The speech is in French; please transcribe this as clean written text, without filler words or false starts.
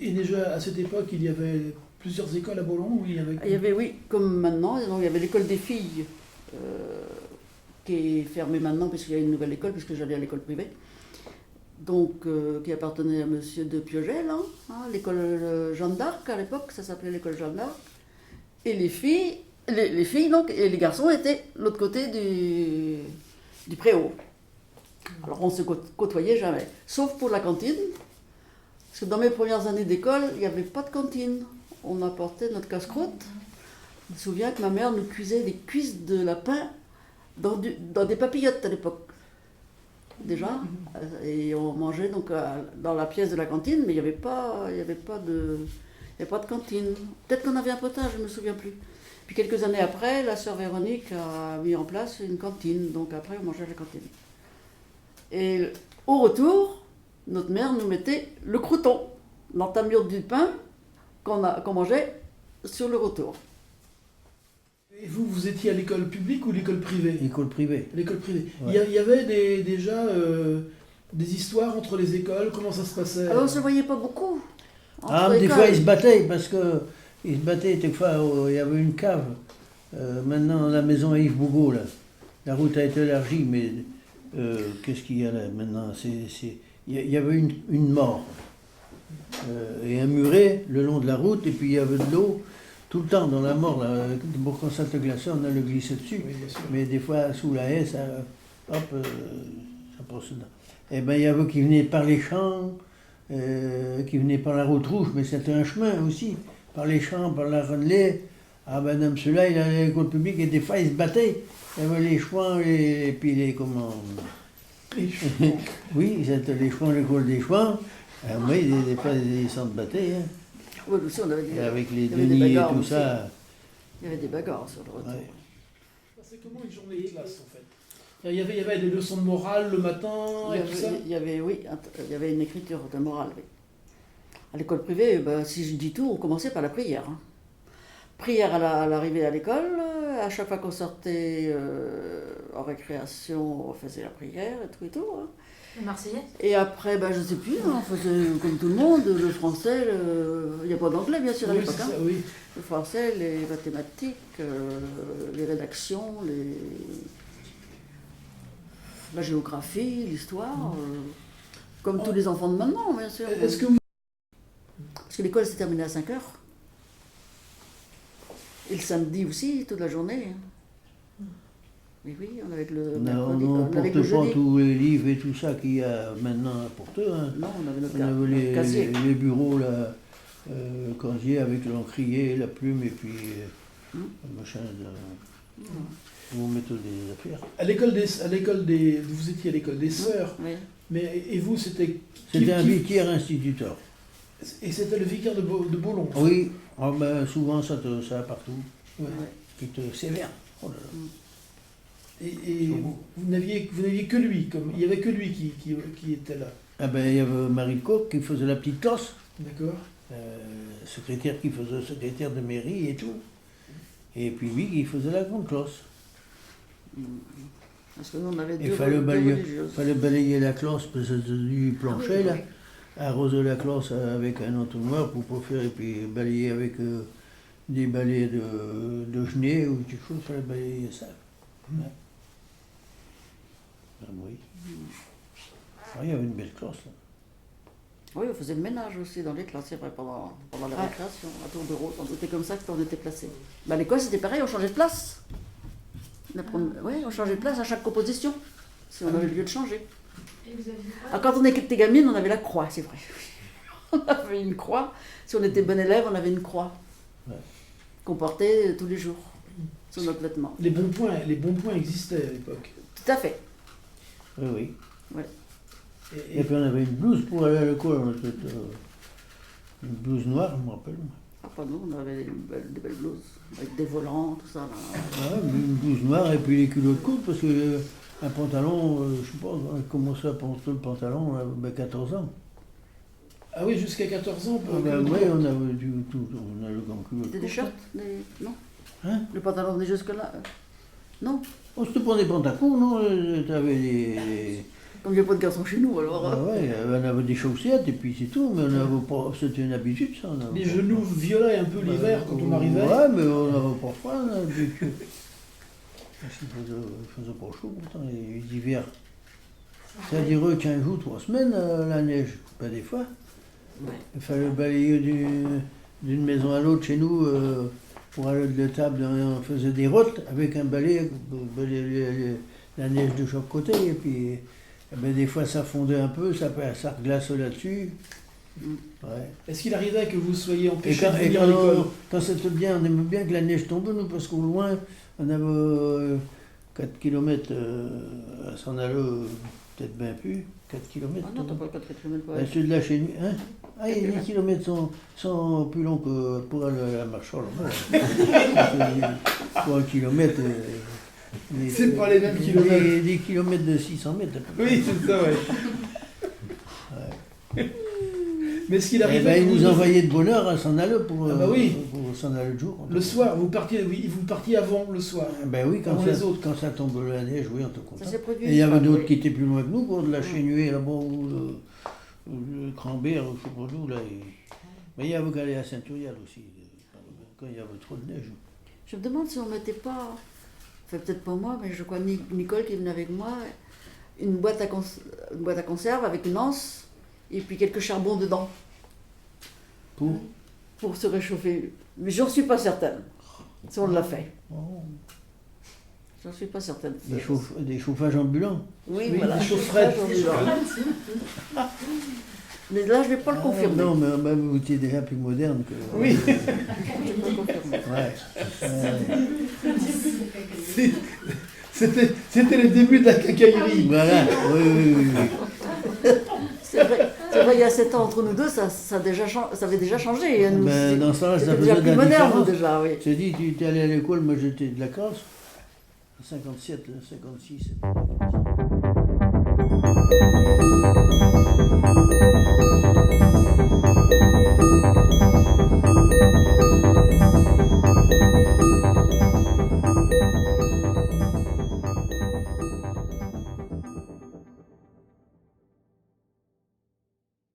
Et déjà à cette époque, il y avait plusieurs écoles à Bollon où il y avait... Il y avait, oui, comme maintenant, il y avait l'école des filles qui est fermée maintenant puisqu'il y a une nouvelle école, puisque j'allais à l'école privée. Donc, qui appartenait à monsieur de Piogel, l'école Jeanne d'Arc à l'époque, ça s'appelait l'école Jeanne d'Arc. Et les filles donc, et les garçons étaient de l'autre côté du préau. Alors on se côtoyait jamais, sauf pour la cantine. Parce que dans mes premières années d'école, il n'y avait pas de cantine. On apportait notre casse-croûte. Je me souviens que ma mère nous cuisait des cuisses de lapin dans des papillotes à l'époque. Déjà. Et on mangeait donc dans la pièce de la cantine, mais il n'y avait pas de cantine. Peut-être qu'on avait un potage, je ne me souviens plus. Puis quelques années après, la sœur Véronique a mis en place une cantine. Donc après, on mangeait à la cantine. Et au retour, notre mère nous mettait le crouton, l'entamure du pain qu'on mangeait sur le retour. Et vous étiez à l'école publique ou l'école privée? L'école privée. L'école privée. Ouais. Il y avait déjà des histoires entre les écoles, comment ça se passait? Alors on ne se voyait pas beaucoup. Des fois ils se battaient, parce que ils se battaient, des fois il y avait une cave. Maintenant, la maison à Yves Bougot, là, la route a été élargie, mais qu'est-ce qu'il y a là maintenant? Il y avait une mort et un muret le long de la route, et puis il y avait de l'eau tout le temps dans la mort. Là, pour qu'on s'atte glacer, on a le glissé dessus. Oui, bien sûr. Mais des fois, sous la haie, ça passe dedans. Et bien, il y avait qui venaient par les champs, qui venaient par la route rouge, mais c'était un chemin aussi, par les champs, par la renelée. Ah ben, dans celui-là, il allait à l'école publique, et des fois, ils se battaient. Il y avait les chouans, et puis les, comment... Oui, c'était les chouans, l'école des chouans. Oui, des fois, ils s'en battaient. Hein. Oui, aussi, on avait Et avec les il y avait des deniers et bagarres tout aussi. ça. Il y avait des bagarres sur le retour. Ouais. C'est comment une journée de classe en fait? Il y avait des leçons de morale le matin et tout ça? Il y avait une écriture de morale, oui. À l'école privée, si je dis tout, on commençait par la prière. Prière à l'arrivée à l'école, à chaque fois qu'on sortait en récréation, on faisait la prière et tout. Le Marseillais? Et après, je ne sais plus, on faisait comme tout le monde, le français, il n'y a pas d'anglais bien sûr à Oui, l'époque. c'est ça, oui. Le français, les mathématiques, les rédactions, la géographie, l'histoire, comme tous les enfants de maintenant, bien sûr. Est-ce que vous... Parce que l'école s'est terminée à 5 heures. Et le samedi aussi, toute la journée. Mais oui, on avait le mercredi, On on avait porte le pas jeudi. tous les livres et tout ça qu'il y a maintenant à porter. Hein. Non, on avait On avait notre casier. les bureaux, là, casier avec l'encrier, la plume et puis le machin. Vous mettez des affaires. Vous étiez à l'école des sœurs, Oui. mais et vous c'était... C'était un vicaire instituteur. Et c'était le vicaire de Bollon? Oui, souvent ça partout. Ouais. Qui te sévère. Oh là là. Et vous n'aviez que lui, il n'y avait que lui qui était là. Ah ben, il y avait Marie Coq qui faisait la petite classe, D'accord. secrétaire qui faisait secrétaire de mairie et tout. Et puis lui qui faisait la grande classe. Parce que nous, on avait Il deux fallait religieuses. balayer la classe parce que c'était du plancher là, arroser la classe avec un entonnoir pour pas faire, et puis balayer avec des balais de genêt ou quelque chose, il fallait balayer ça. Ouais. Ah oui. Ah, il y avait une belle classe là. Oui, on faisait le ménage aussi dans les classes, c'est vrai, pendant la récréation, à tour de rôle. C'était comme ça qu'on était placés. À l'école, c'était pareil, on changeait de place. Oui, on changeait de place à chaque composition, si on avait lieu de changer. Et vous aviez Quand on était gamine, on avait la croix, c'est vrai. On avait une croix. Si on était bon élève, on avait une croix qu'on portait tous les jours sur notre vêtement. Les bons points existaient à l'époque. Tout à fait. Oui, oui. Ouais. Et puis on avait une blouse pour aller à l'école, une blouse noire, je me rappelle. Enfin, nous, on avait des belles blouses, avec des volants, tout ça. Là. Ouais, une blouse noire et puis les culottes courtes, parce que un pantalon, je sais pas, on a commencé à porter le pantalon, on avait 14 ans. Ah oui, jusqu'à 14 ans. Oui, on avait du tout, on avait comme culotte. C'était des shirts non. Hein? Le pantalon venait jusque-là non. On se prenait des pantalons, non? T'avais des... Comme il n'y a pas de garçon chez nous, alors. Ah ouais, on avait des chaussettes et puis c'est tout, mais on n'avait pas... C'était une habitude, ça. On avait Les pas- genoux violets un peu l'hiver quand on arrivait. Ouais, mais on n'avait pas froid, là, vu que... Parce qu'il faisait pas chaud pourtant, les hivers. C'est-à-dire 15 jours, 3 semaines, la neige, pas des fois. Ouais. Il fallait balayer d'une maison à l'autre chez nous pour aller de l'étable. On faisait des routes avec un balai pour balayer la neige de chaque côté. Et puis, eh ben, des fois, ça fondait un peu, ça glaçait là-dessus. Ouais. Est-ce qu'il arrivait que vous soyez Et empêché quand, de venir à l'école? quand c'était bien, on aimait bien que la neige tombe, nous, parce qu'au loin, on avait 4 km à s'en aller, peut-être bien plus, 4 km. Ah non, t'as pas 4 km pour Ceux de la chaîne, hein? Ah, les kilomètres sont plus longs que pour aller à la marche. Pour un kilomètre, C'est pas les mêmes kilomètres. Des kilomètres de 600 mètres. à peu près. Oui, c'est ça, ouais. Mais est-ce qu'il Eh arrivait ben, que ils vous nous envoyaient de bonne heure à s'en aller pour, Ah bah oui. pour s'en aller le jour. le soir, vous partiez avant le soir. Ben oui, Avant les autres. quand ça tombe la neige, oui, on te Ça content. s'est produit. Et il y avait d'autres oui. qui étaient plus loin que nous, pour de la Chénuée là-bas, ou le Crambert, je ne sais pas d'où, là. Mais il y avait qu'à aller à Saint-Urial aussi, quand il y avait trop de neige. Je me demande si on mettait pas, enfin peut-être pas moi, mais je crois Nicole qui venait avec moi, une boîte à conserve avec une anse et puis quelques charbons dedans pour se réchauffer. Mais j'en suis pas certaine si on l'a fait. Oh. J'en suis pas certaine. Des chauffages ambulants. Oui, Oui, voilà. des chaufferettes. Mais là, je vais pas le confirmer. Non, mais vous étiez déjà plus moderne que... Oui. Je vais pas le confirmer. Ouais. C'était les débuts de la cacaillerie. Voilà, oui. C'est vrai, il y a 7 ans entre nous deux, ça avait déjà changé. Nous, Ben, dans ça, ça c'était faisait déjà de plus la moderne différence. déjà, oui. Tu dit, tu étais allé à l'école, moi j'étais de la classe. 57, 56.